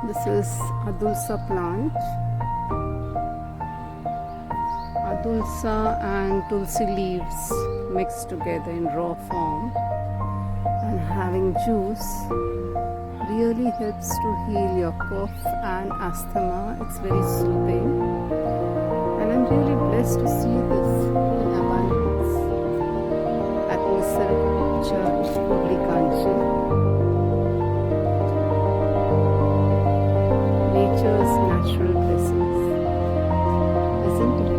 This is Adulsa plant. Adulsa and tulsi leaves mixed together in raw form and having juice really helps to heal your cough and asthma. It's very soothing, and I'm really blessed to see this in abundance. Atmospheric picture, nature's natural blessings, isn't it?